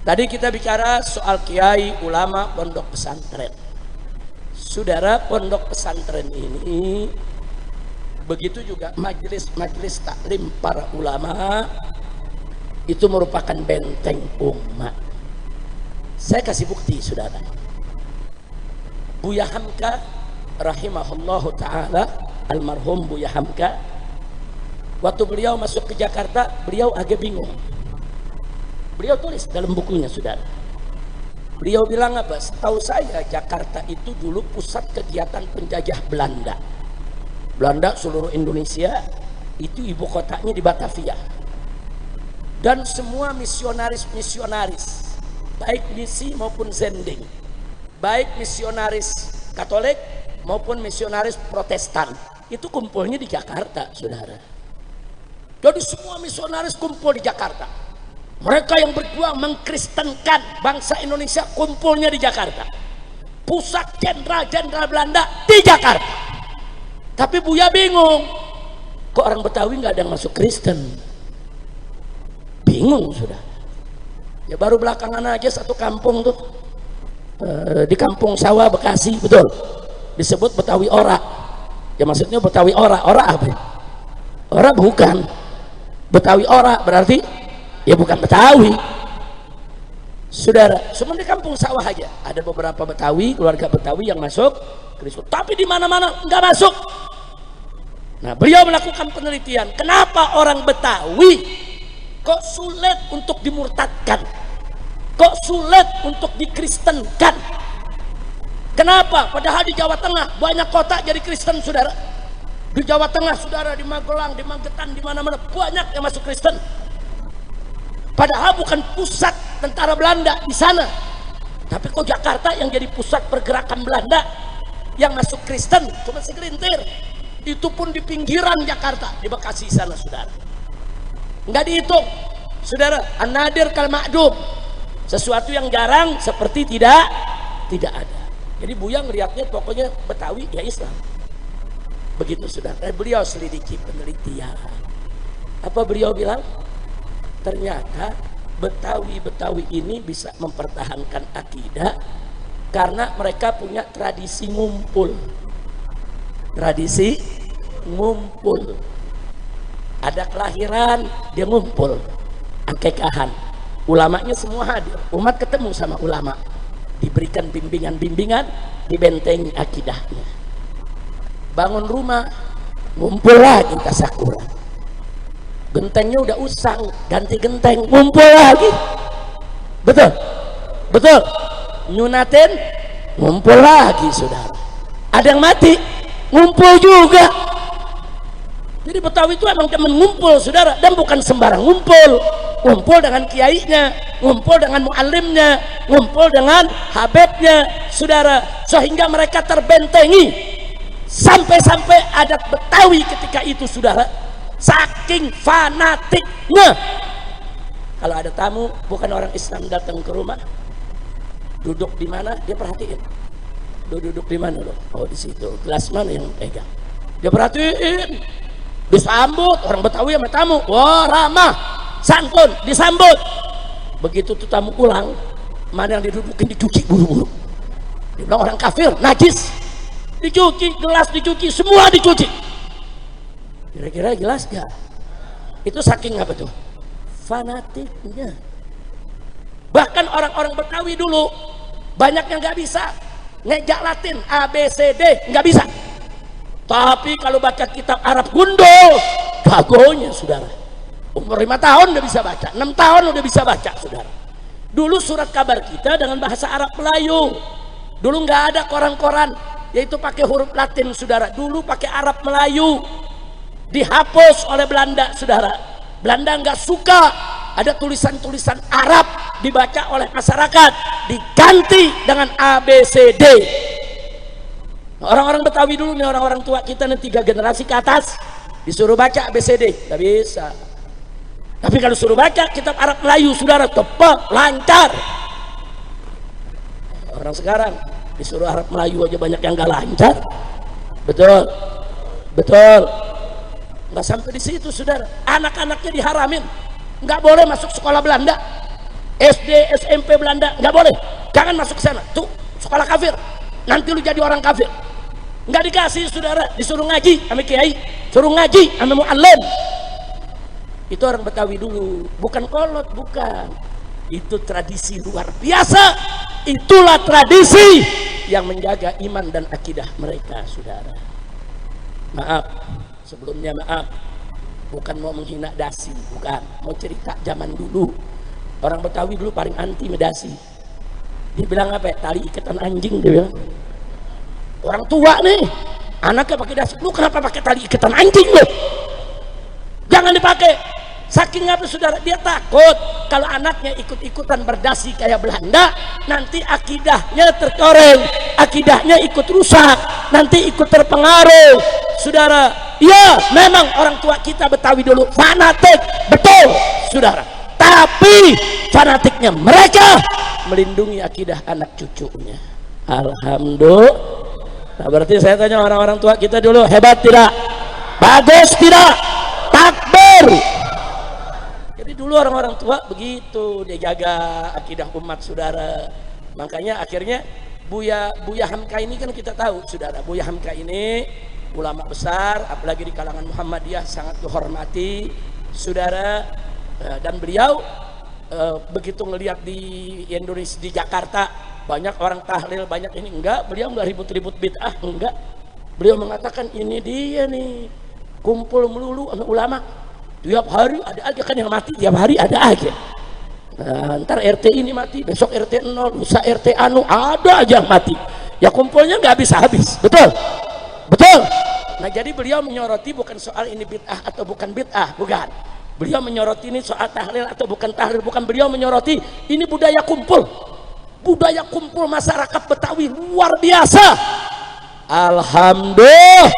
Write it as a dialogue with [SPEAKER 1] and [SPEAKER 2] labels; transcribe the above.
[SPEAKER 1] Tadi kita bicara soal kiai, ulama, pondok pesantren. Saudara, pondok pesantren ini, begitu juga majelis taklim para ulama, itu merupakan benteng umat. Saya kasih bukti, saudara. Buya Hamka rahimahullahu ta'ala, almarhum Buya Hamka, waktu beliau masuk ke Jakarta, beliau agak bingung. Beliau tulis dalam bukunya, saudara. Beliau bilang apa? Setahu saya Jakarta itu dulu pusat kegiatan penjajah Belanda. Belanda seluruh Indonesia, itu ibu kotanya di Batavia. Dan semua misionaris-misionaris, baik misi maupun zending, baik misionaris Katolik maupun misionaris Protestan, itu kumpulnya di Jakarta, saudara. Jadi semua misionaris kumpul di Jakarta. Mereka yang berjuang mengkristenkan bangsa Indonesia kumpulnya di Jakarta. Pusat jenderal-jenderal Belanda di Jakarta. Tapi Buya bingung, kok orang Betawi nggak ada yang masuk Kristen? Bingung sudah. Ya baru belakangan aja satu kampung tuh, di Kampung Sawah Bekasi, betul, disebut Betawi Ora. Ya maksudnya Betawi Ora. Ora apa? Ora bukan. Betawi Ora berarti ya bukan Betawi, saudara. Cuma di Kampung Sawah aja ada beberapa Betawi, keluarga Betawi yang masuk Kristen, tapi di mana-mana nggak masuk. Nah, beliau melakukan penelitian, kenapa orang Betawi kok sulit untuk dimurtadkan, kok sulit untuk dikristenkan? Kenapa? Padahal di Jawa Tengah banyak kota jadi Kristen, saudara. Di Jawa Tengah, saudara, di Magelang, di Magetan, di mana-mana banyak yang masuk Kristen. Padahal bukan pusat tentara Belanda di sana, tapi kok Jakarta yang jadi pusat pergerakan Belanda, yang masuk Kristen cuma segelintir. Itu pun di pinggiran Jakarta, di Bekasi sana, saudara. Nggak dihitung, saudara. An-nadir kal ma'dum, sesuatu yang jarang seperti tidak ada. Jadi Buya ngeliatnya pokoknya Betawi ya Islam, begitu, saudara. Beliau selidiki penelitian. Apa beliau bilang? Ternyata Betawi ini bisa mempertahankan akidah karena mereka punya tradisi ngumpul. Tradisi ngumpul. Ada kelahiran, dia ngumpul. Akekahan. Ulamanya semua hadir. Umat ketemu sama ulama. Diberikan bimbingan-bimbingan, dibentengi akidahnya. Bangun rumah, ngumpul lagi tasyakuran. Gentengnya udah usang, ganti genteng, ngumpul lagi. Betul, betul. Nyunatin, ngumpul lagi, saudara. Ada yang mati, ngumpul juga. Jadi Betawi itu emang temen ngumpul, saudara, dan bukan sembarang ngumpul. Ngumpul dengan kiainya, ngumpul dengan muallimnya, ngumpul dengan habibnya, saudara. Sehingga mereka terbentengi. Sampai-sampai adat Betawi ketika itu, saudara, saking fanatiknya, kalau ada tamu bukan orang Islam datang ke rumah, duduk di mana dia perhatiin. Duduk di mana loh? Oh di situ. Gelas mana yang pegang? Dia perhatiin. Disambut orang Betawi sama tamu. Wah, ramah, santun, disambut. Begitu tuh tamu pulang, mana yang didudukin dicuci buru-buru. Dia bilang orang kafir, najis. Dicuci, gelas dicuci, semua dicuci. Kira-kira jelas gak? Itu saking apa tuh? Fanatiknya. Bahkan orang-orang Betawi dulu banyak yang gak bisa ngejak Latin A B C D, nggak bisa. Tapi kalau baca kitab Arab gundul, jagonya, saudara. Umur 5 tahun udah bisa baca, 6 tahun udah bisa baca, saudara. Dulu surat kabar kita dengan bahasa Arab Melayu. Dulu nggak ada koran-koran, yaitu pakai huruf Latin, saudara. Dulu pakai Arab Melayu. Dihapus oleh Belanda, saudara. Belanda nggak suka ada tulisan-tulisan Arab dibaca oleh masyarakat, diganti dengan ABCD. Orang-orang Betawi dulu nih, orang-orang tua kita nih 3 generasi ke atas, disuruh baca ABCD nggak bisa. Tapi kalau suruh baca kitab Arab Melayu, saudara, tepat, lancar. Orang sekarang disuruh Arab Melayu aja banyak yang nggak lancar. Betul, betul. Nggak sampai di situ, saudara. Anak-anaknya diharamin, nggak boleh masuk sekolah Belanda. SD SMP Belanda nggak boleh, jangan masuk ke sana, tuh sekolah kafir, nanti lu jadi orang kafir. Nggak dikasih saudara, disuruh ngaji sama kiai, suruh ngaji sama muallim. Itu orang Betawi dulu, bukan kolot, bukan, itu tradisi luar biasa. Itulah tradisi yang menjaga iman dan akidah mereka saudara. Maaf sebelumnya, maaf, bukan mau menghina dasi, bukan, mau cerita zaman dulu. Orang Betawi dulu paling anti medasi. Dia bilang apa ya? Tali ikatan anjing, dia bilang. Orang tua nih, anaknya pakai dasi, lu kenapa pakai tali ikatan anjing lu? Jangan dipakai. Saking apa saudara, dia takut kalau anaknya ikut-ikutan berdasi kayak Belanda, nanti akidahnya terkoreng, akidahnya ikut rusak, nanti ikut terpengaruh saudara. Ya memang orang tua kita Betawi dulu fanatik, betul saudara, tapi fanatiknya mereka melindungi akidah anak cucunya. Alhamdulillah. Nah, berarti saya tanya orang-orang tua kita dulu, hebat tidak? Bagus tidak? Takbir. Jadi dulu orang-orang tua begitu, dia jaga akidah umat saudara. Makanya akhirnya Buya Hamka ini kan kita tahu saudara, Buya Hamka ini ulama besar, apalagi di kalangan Muhammadiyah sangat dihormati saudara. Dan beliau begitu ngelihat di Indonesia, di Jakarta banyak orang tahlil, banyak ini, enggak, beliau enggak ribut-ribut bid'ah, enggak. Beliau mengatakan ini dia nih kumpul melulu sama ulama, tiap hari ada aja kan yang mati, tiap hari ada aja. Nah, ntar RT ini mati, besok RT 0, lusa RT anu, ada aja yang mati. Ya kumpulnya nggak habis-habis, betul? Betul. Nah jadi beliau menyoroti bukan soal ini bid'ah atau bukan bid'ah, bukan. Beliau menyoroti ini soal tahlil atau bukan tahlil, bukan. Beliau menyoroti ini budaya kumpul. Budaya kumpul masyarakat Betawi luar biasa. Alhamdulillah.